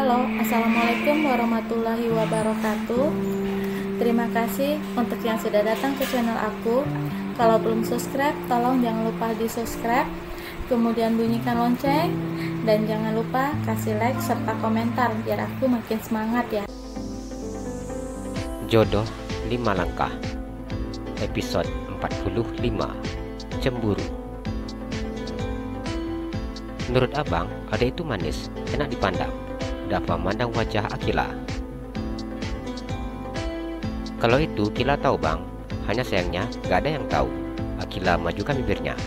Halo, Assalamualaikum warahmatullahi wabarakatuh. Terima kasih untuk yang sudah datang ke channel aku. Kalau belum subscribe, tolong jangan lupa di subscribe, kemudian bunyikan lonceng, dan jangan lupa kasih like serta komentar biar aku makin semangat ya. Jodoh 5 langkah. Episode 45. Cemburu. Menurut abang, adek itu manis, enak dipandang. Dafa memandang wajah Akila. Kalau itu Kila tahu bang, hanya sayangnya gak ada yang tahu. Akila majukan bibirnya.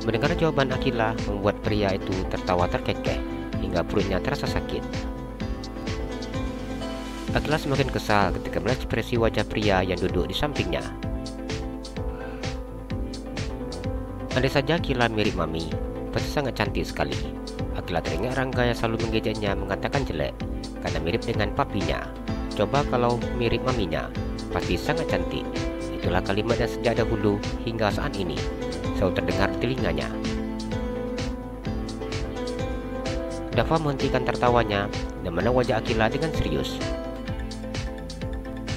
Mendengar jawaban Akila membuat pria itu tertawa terkekeh hingga perutnya terasa sakit. Akila semakin kesal ketika melihat ekspresi wajah pria yang duduk di sampingnya. Andai saja Akila mirip Mami, pasti sangat cantik sekali. Akila teringat Rangga yang selalu mengejeknya mengatakan jelek karena mirip dengan papinya. Coba kalau mirip maminya, pasti sangat cantik. Itulah kalimat yang sejak dahulu hingga saat ini selalu terdengar di telinganya. Dafa menghentikan tertawanya dan memandang wajah Akila dengan serius.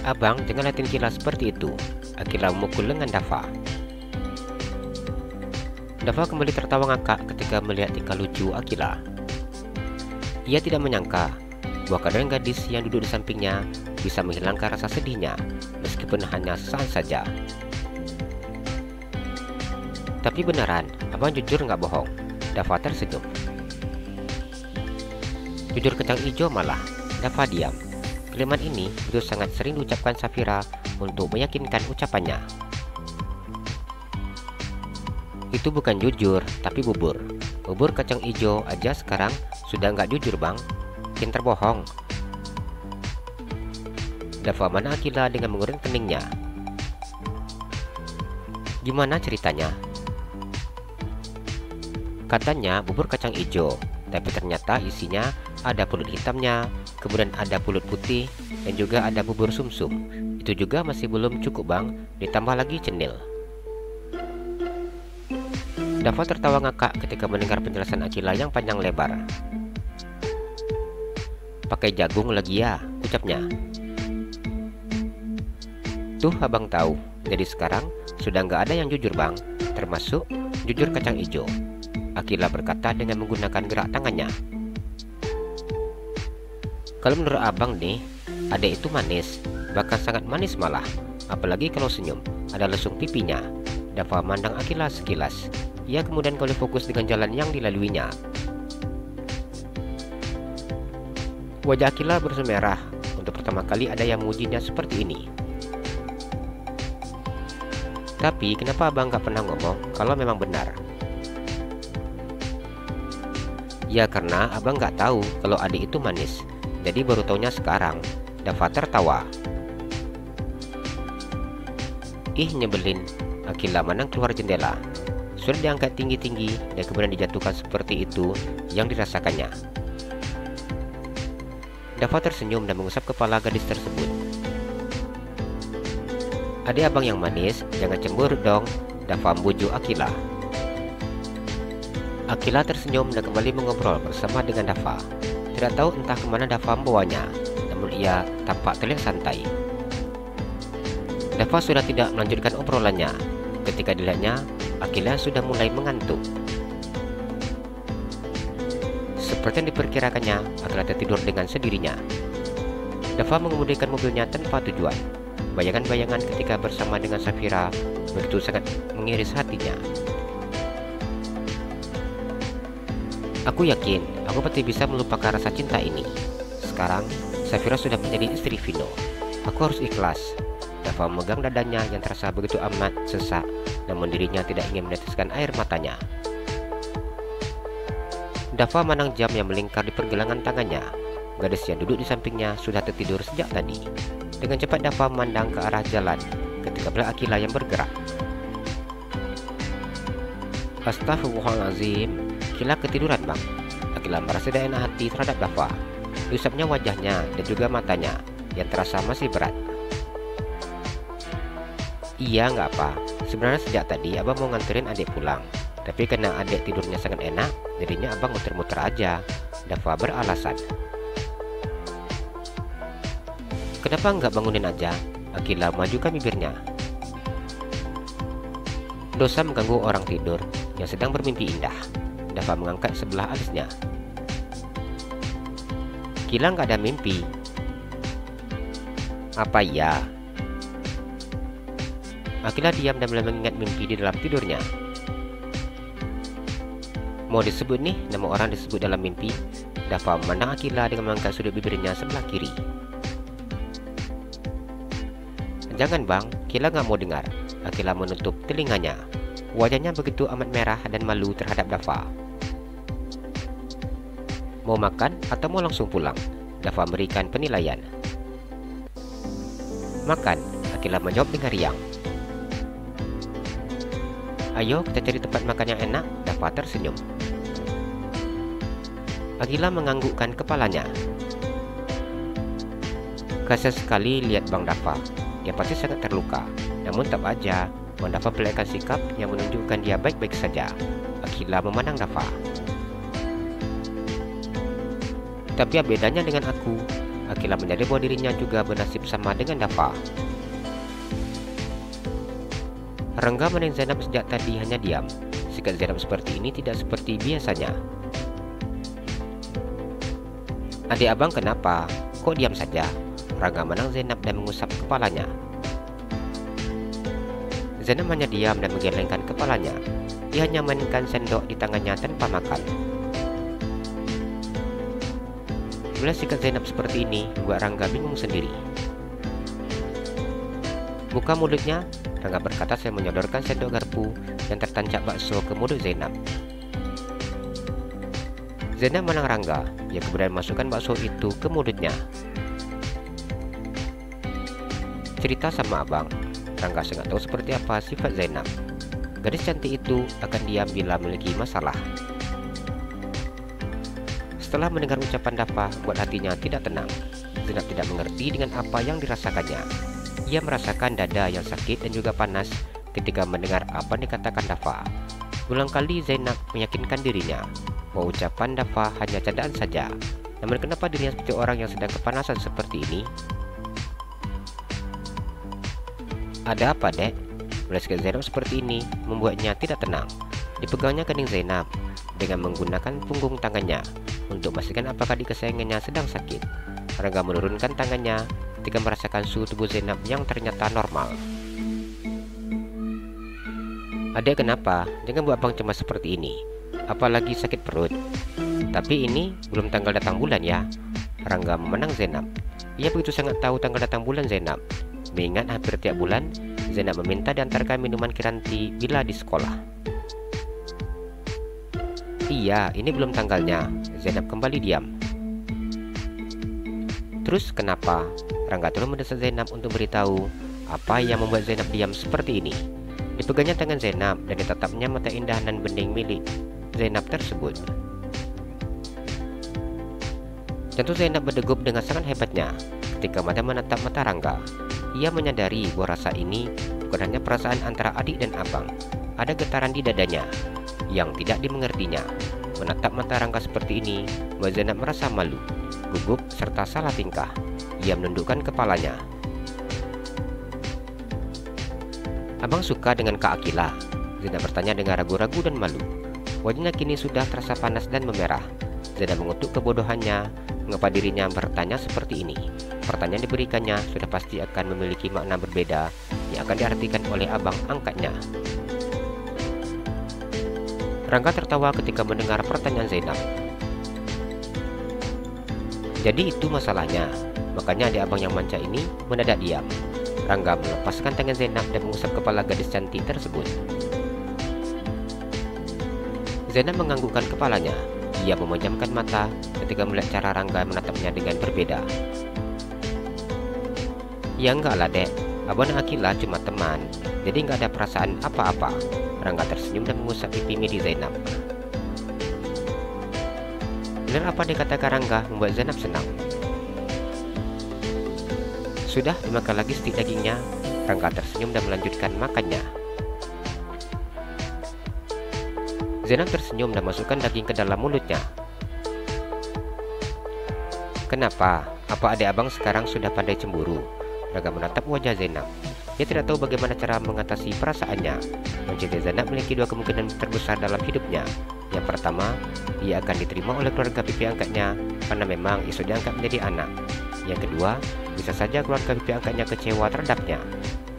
Abang, jangan liatin Kila seperti itu. Akila memukul lengan Dafa. Dafa kembali tertawa ngakak ketika melihat tingkah lucu Akila. Ia tidak menyangka bahwa keadaan gadis yang duduk di sampingnya bisa menghilangkan rasa sedihnya, meskipun hanya sesaat saja. Tapi beneran, abang jujur nggak bohong. Dafa tersenyum. Jujur kacang hijau malah. Dafa diam. Kalimat ini itu sangat sering diucapkan Safira untuk meyakinkan ucapannya. Itu bukan jujur, tapi bubur. Bubur kacang hijau aja sekarang sudah nggak jujur bang. Pintar bohong. Dafa mana Akila dengan mengurung keningnya. Gimana ceritanya? Katanya bubur kacang hijau, tapi ternyata isinya ada pulut hitamnya, kemudian ada pulut putih, dan juga ada bubur sumsum. Itu juga masih belum cukup bang, ditambah lagi cenil. Dafa tertawa ngakak ketika mendengar penjelasan Akila yang panjang lebar. Pakai jagung lagi ya, ucapnya. Tuh abang tahu, jadi sekarang sudah nggak ada yang jujur bang, termasuk jujur kacang hijau. Akila berkata dengan menggunakan gerak tangannya. Kalau menurut abang nih, adek itu manis, bahkan sangat manis malah. Apalagi kalau senyum, ada lesung pipinya. Dafa memandang Akila sekilas. Ia kemudian kembali fokus dengan jalan yang dilaluinya. Wajah Akila bersemerah. Untuk pertama kali ada yang memujinya seperti ini. Tapi kenapa abang gak pernah ngomong kalau memang benar? Ya karena abang gak tahu kalau adik itu manis. Jadi baru taunya sekarang. Dafa tertawa. Ih nyebelin. Akila menang keluar jendela. Sudah diangkat tinggi-tinggi dan kemudian dijatuhkan seperti itu yang dirasakannya. Dafa tersenyum dan mengusap kepala gadis tersebut. Adik abang yang manis, jangan cemburu dong. Dafa membujuk Akila. Akila tersenyum dan kembali mengobrol bersama dengan Dafa. Tidak tahu entah kemana Dafa membawanya, namun ia tampak terlihat santai. Dafa sudah tidak melanjutkan obrolannya. Ketika dilihatnya, Akila sudah mulai mengantuk. Seperti yang diperkirakannya, Akila tertidur dengan sendirinya. Dafa mengemudikan mobilnya tanpa tujuan. Bayangan-bayangan ketika bersama dengan Safira begitu sangat mengiris hatinya. Aku yakin, aku pasti bisa melupakan rasa cinta ini. Sekarang, Safira sudah menjadi istri Vino. Aku harus ikhlas. Dafa memegang dadanya yang terasa begitu amat sesak, namun dirinya tidak ingin meneteskan air matanya. Dafa memandang jam yang melingkar di pergelangan tangannya. Gadis yang duduk di sampingnya sudah tertidur sejak tadi. Dengan cepat Dafa memandang ke arah jalan ketika melihat Akila yang bergerak. Astagfirullahaladzim, Akila ketiduran bang. Akila merasa tidak enak hati terhadap Dafa. Diusapnya wajahnya dan juga matanya yang terasa masih berat. Iya nggak apa, sebenarnya sejak tadi abang mau nganterin adik pulang. Tapi karena adik tidurnya sangat enak, jadinya abang muter-muter aja. Dafa beralasan. Kenapa nggak bangunin aja? Akila majukan bibirnya. Dosa mengganggu orang tidur yang sedang bermimpi indah. Dafa mengangkat sebelah alisnya. Akila nggak ada mimpi. Apa iya? Akila diam dan mulai mengingat mimpi di dalam tidurnya. Mau disebut nih nama orang disebut dalam mimpi? Dafa memandang Akila dengan mengangkat sudut bibirnya sebelah kiri. Jangan bang, Akila nggak mau dengar. Akila menutup telinganya. Wajahnya begitu amat merah dan malu terhadap Dafa. Mau makan atau mau langsung pulang? Dafa memberikan penilaian. Makan, Akila menjawab dengan riang. Ayo kita cari tempat makan yang enak. Dafa tersenyum. Akila menganggukkan kepalanya. Kasian sekali lihat Bang Dafa. Dia pasti sangat terluka. Namun tetap aja Bang Dafa perlihatkan sikap yang menunjukkan dia baik-baik saja. Akila memandang Dafa. Tapi apa bedanya dengan aku? Akila menyadari bahwa dirinya juga bernasib sama dengan Dafa. Rangga menengok Zainab sejak tadi hanya diam. Sikap Zainab seperti ini tidak seperti biasanya. Adik abang kenapa? Kok diam saja? Rangga menang Zainab dan mengusap kepalanya. Zainab hanya diam dan menggelengkan kepalanya. Dia hanya mainkan sendok di tangannya tanpa makan. Melihat sikap Zainab seperti ini membuat Rangga bingung sendiri. Buka mulutnya, Rangga berkata sambil menyodorkan sendok garpu yang tertancap bakso ke mulut Zainab. Zainab menang Rangga. Dia kemudian masukkan bakso itu ke mulutnya. Cerita sama abang. Rangga sangat tahu seperti apa sifat Zainab. Gadis cantik itu akan diam bila memiliki masalah. Setelah mendengar ucapan Dafa, buat hatinya tidak tenang. Zainab tidak mengerti dengan apa yang dirasakannya. Ia merasakan dada yang sakit dan juga panas ketika mendengar apa yang dikatakan Dafa. Berulang kali Zainab meyakinkan dirinya bahwa ucapan Dafa hanya candaan saja. Namun kenapa dirinya seperti orang yang sedang kepanasan seperti ini? Ada apa, Dek? Melihat sikap Zainab seperti ini membuatnya tidak tenang. Dipegangnya kening Zainab dengan menggunakan punggung tangannya untuk memastikan apakah adik kesayangannya sedang sakit. Rangga menurunkan tangannya ketika merasakan suhu tubuh Zainab yang ternyata normal. Adek kenapa? Jangan buat abang cemas seperti ini. Apalagi sakit perut. Tapi ini belum tanggal datang bulan ya. Rangga memenang Zainab. Ia begitu sangat tahu tanggal datang bulan Zainab. Mengingat hampir tiap bulan Zainab meminta diantarkan minuman Kiranti bila di sekolah. Iya, ini belum tanggalnya. Zainab kembali diam. Terus kenapa? Rangga terus mendesak Zainab untuk beritahu apa yang membuat Zainab diam seperti ini. Dipegangnya tangan Zainab dan ditatapnya mata indah dan bening milik Zainab tersebut. Jantung Zainab berdegup dengan sangat hebatnya ketika mata menatap mata Rangga. Ia menyadari bahwa rasa ini bukan hanya perasaan antara adik dan abang. Ada getaran di dadanya yang tidak dimengertinya. Menatap mata Rangga seperti ini membuat Zainab merasa malu, gugup, serta salah tingkah. Ia menundukkan kepalanya. Abang suka dengan Kak Akila? Zainab bertanya dengan ragu-ragu dan malu. Wajahnya kini sudah terasa panas dan memerah. Zainab mengutuk kebodohannya mengapa dirinya bertanya seperti ini. Pertanyaan diberikannya sudah pasti akan memiliki makna berbeda yang akan diartikan oleh abang angkatnya. Rangga tertawa ketika mendengar pertanyaan Zainab. Jadi itu masalahnya. Makanya adik abang yang manca ini mendadak diam. Rangga melepaskan tangan Zainab dan mengusap kepala gadis cantik tersebut. Zainab menganggukkan kepalanya. Ia memejamkan mata ketika melihat cara Rangga menatapnya dengan berbeda. Ya enggak lah, Dek. Abang dan Akila cuma teman, jadi enggak ada perasaan apa-apa. Rangga tersenyum dan mengusap pipi midi Zainab. Benar apa dikatakan Rangga membuat Zainab senang. Sudah dimakan lagi stik dagingnya. Rangga tersenyum dan melanjutkan makannya. Zainab tersenyum dan masukkan daging ke dalam mulutnya. Kenapa? Apa adik abang sekarang sudah pandai cemburu? Rangga menatap wajah Zainab. Dia tidak tahu bagaimana cara mengatasi perasaannya. Mencintai Zainab memiliki dua kemungkinan terbesar dalam hidupnya. Yang pertama, ia akan diterima oleh keluarga pipi angkatnya karena memang isu diangkat menjadi anak. Yang kedua, bisa saja keluarga pipi angkatnya kecewa terhadapnya.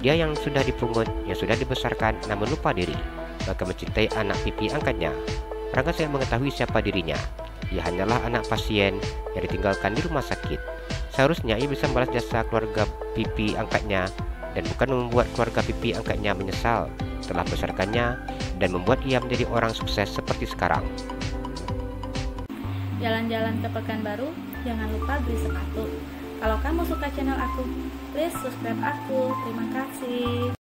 Dia yang sudah dipungut, yang sudah dibesarkan namun lupa diri, maka mencintai anak pipi angkatnya. Rangga tidak mengetahui siapa dirinya. Ia hanyalah anak pasien yang ditinggalkan di rumah sakit. Seharusnya ia bisa membalas jasa keluarga pipi angkatnya dan bukan membuat keluarga pipi angkatnya menyesal telah membesarkannya dan membuat ia menjadi orang sukses seperti sekarang. Jalan-jalan ke Pekanbaru, jangan lupa beli sepatu. Kalau kamu suka channel aku, please subscribe aku. Terima kasih.